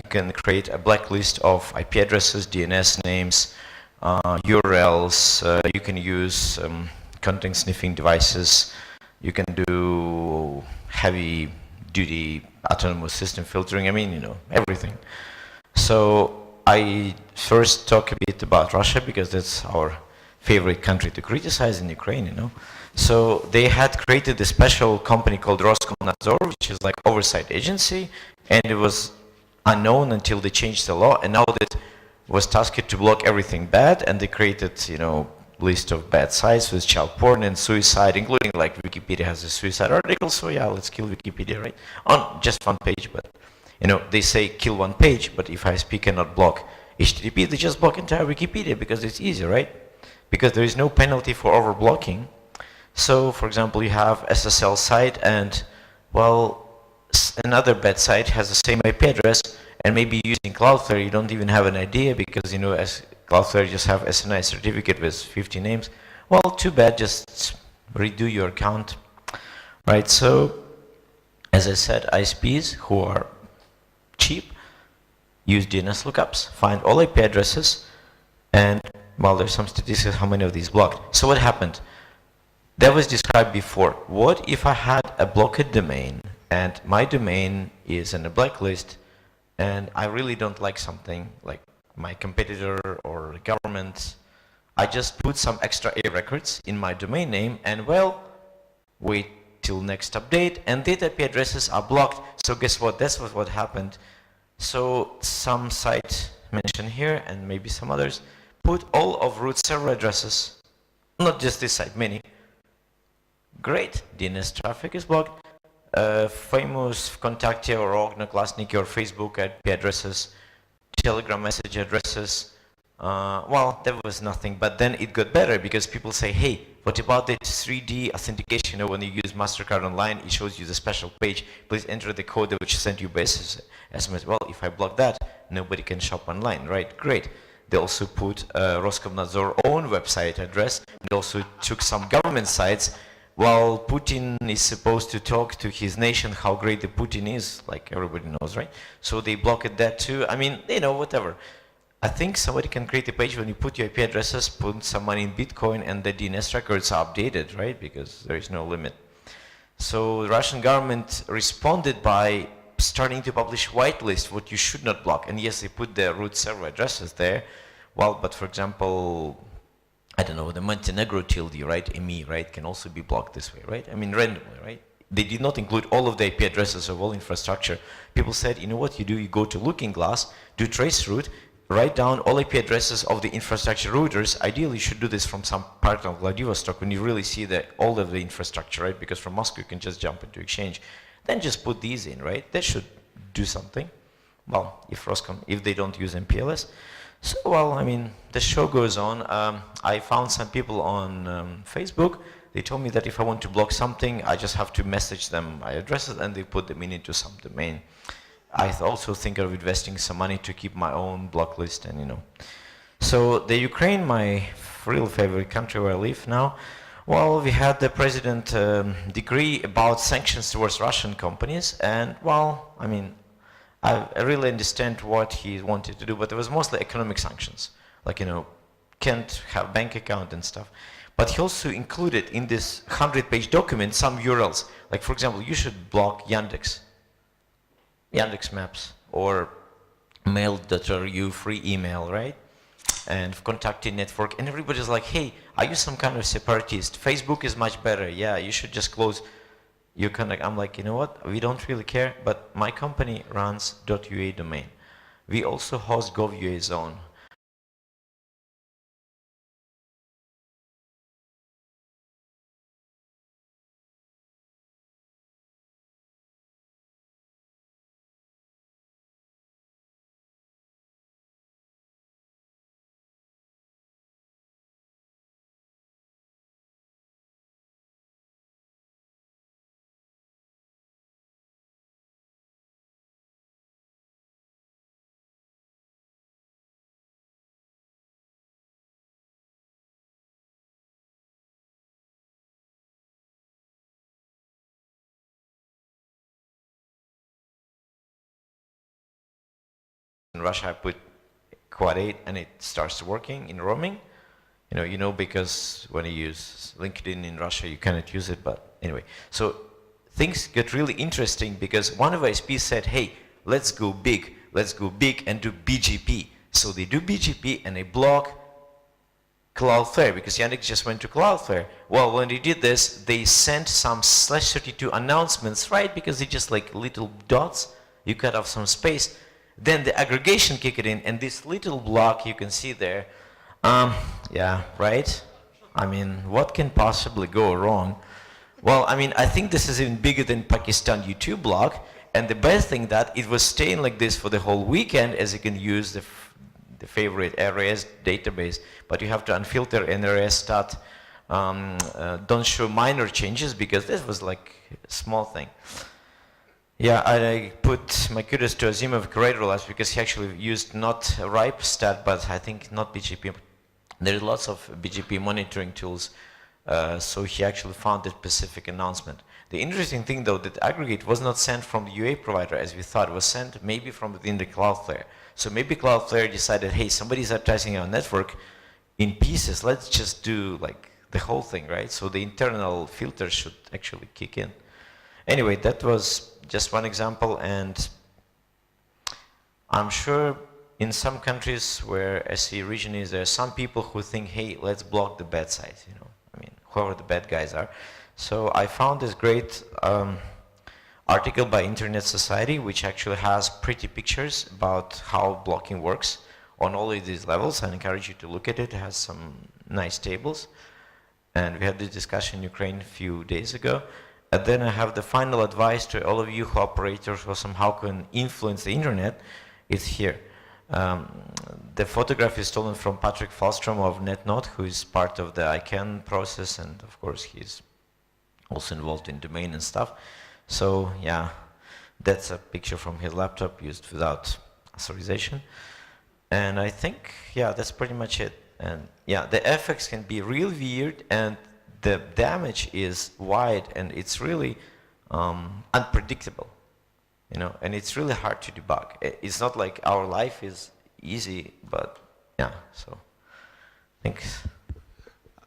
you can create a blacklist of IP addresses, DNS names, URLs. You can use content sniffing devices. You can do heavy duty autonomous system filtering. I mean, you know, everything. So I first talk a bit about Russia because that's our favorite country to criticize in Ukraine, you know. So they had created a special company called Roskomnadzor, which is like oversight agency, and it was unknown until they changed the law, and now it was tasked to block everything bad, and they created, you know, list of bad sites with child porn and suicide, including like Wikipedia has a suicide article, so yeah, let's kill Wikipedia, right? On just one page, but you know, they say kill one page, but if ISP cannot block HTTP, they just block entire Wikipedia because it's easy, right? Because there is no penalty for overblocking. So, for example, you have SSL site and, well, another bad site has the same IP address, and maybe using Cloudflare, you don't even have an idea because, you know, as Cloudflare just have SNI certificate with 50 names. Well, too bad, just redo your account, right? So, as I said, ISPs who are cheap use DNS lookups, find all IP addresses, and, well, there's some statistics how many of these blocked. So what happened? That was described before. What if I had a blocked domain and my domain is in a blacklist and I really don't like something like my competitor or government? I just put some extra A records in my domain name and, well, wait till next update and data IP addresses are blocked. So guess what? That's what happened. So some site mentioned here and maybe some others put all of root server addresses, not just this site, many. Great, DNS traffic is blocked. Famous Kontakte or Ognoklassniki or Facebook IP addresses, Telegram message addresses. Well, there was nothing, but then it got better because people say, hey, what about the 3D authentication? You know, when you use MasterCard online, it shows you the special page. Please enter the code which sent you by SMS. Well, if I block that, nobody can shop online, right? Great. They also put Roskomnadzor own website address. They also took some government sites. While Putin is supposed to talk to his nation how great the Putin is, like everybody knows, right? So they blocked that too. I mean, you know, whatever. I think somebody can create a page when you put your IP addresses, put some money in Bitcoin, and the DNS records are updated, right? Because there is no limit. So the Russian government responded by starting to publish whitelist what you should not block. And yes, they put the root server addresses there. Well, but for example, I don't know, the Montenegro tilde, right, ME, right, can also be blocked this way, right? I mean, randomly, right? They did not include all of the IP addresses of all infrastructure. People said, you know what you do? You go to Looking Glass, do traceroute, write down all IP addresses of the infrastructure routers. Ideally, you should do this from some part of Vladivostok when you really see all of the infrastructure, right? Because from Moscow, you can just jump into Exchange. Then just put these in, right? That should do something. Well, if they don't use MPLS. So, well, I mean, the show goes on. I found some people on Facebook. They told me that if I want to block something, I just have to message them my addresses and they put them into some domain. I also think of investing some money to keep my own block list and, you know. So the Ukraine, my real favorite country where I live now, well, we had the president decree about sanctions towards Russian companies and, well, I mean, I really understand what he wanted to do, but it was mostly economic sanctions, like, you know, can't have bank account and stuff. But he also included in this 100-page document some URLs. Like, for example, you should block Yandex Maps, or mail.ru free email, right? And contacting network, and everybody's like, hey, are you some kind of separatist? Facebook is much better. Yeah, you should just close. I'm like, you know what? We don't really care, but my company runs .ua domain. We also host gov.ua zone. in Russia I put quad 8 and it starts working in roaming. You know, because when you use LinkedIn in Russia, you cannot use it, but anyway. So things get really interesting because one of ISPs said, hey, let's go big and do BGP. So they do BGP and they block Cloudflare because Yannick just went to Cloudflare. Well, when they did this, they sent some /32 announcements, right? Because they just like little dots, you cut off some space. Then the aggregation kicked in and this little block you can see there, yeah, right? I mean, what can possibly go wrong? Well, I mean, I think this is even bigger than Pakistan YouTube block, and the best thing that it was staying like this for the whole weekend, as you can use the favorite RAS database, but you have to unfilter NRS stat, don't show minor changes because this was like a small thing. Yeah, I put my kudos to Azimov Curator last because he actually used not RIPE stat, but I think not BGP. There's lots of BGP monitoring tools, so he actually found a specific announcement. The interesting thing though, that aggregate was not sent from the UA provider as we thought. It was sent maybe from within the Cloudflare. So maybe Cloudflare decided, hey, somebody's advertising our network in pieces, let's just do like the whole thing, right? So the internal filter should actually kick in. Anyway, that was just one example, and I'm sure in some countries where SE region is, there are some people who think, hey, let's block the bad sites, you know, I mean, whoever the bad guys are. So I found this great article by Internet Society, which actually has pretty pictures about how blocking works on all of these levels. I encourage you to look at it. It has some nice tables. And we had this discussion in Ukraine a few days ago. And then I have the final advice to all of you who operators who somehow can influence the internet. It's here. The photograph is stolen from Patrick Falstrom of NetNode, who is part of the ICANN process, and of course he's also involved in domain and stuff. So yeah, that's a picture from his laptop used without authorization. And I think, yeah, that's pretty much it. And yeah, the effects can be real weird, and the damage is wide, and it's really unpredictable, you know, and it's really hard to debug. It's not like our life is easy, but yeah, so thanks.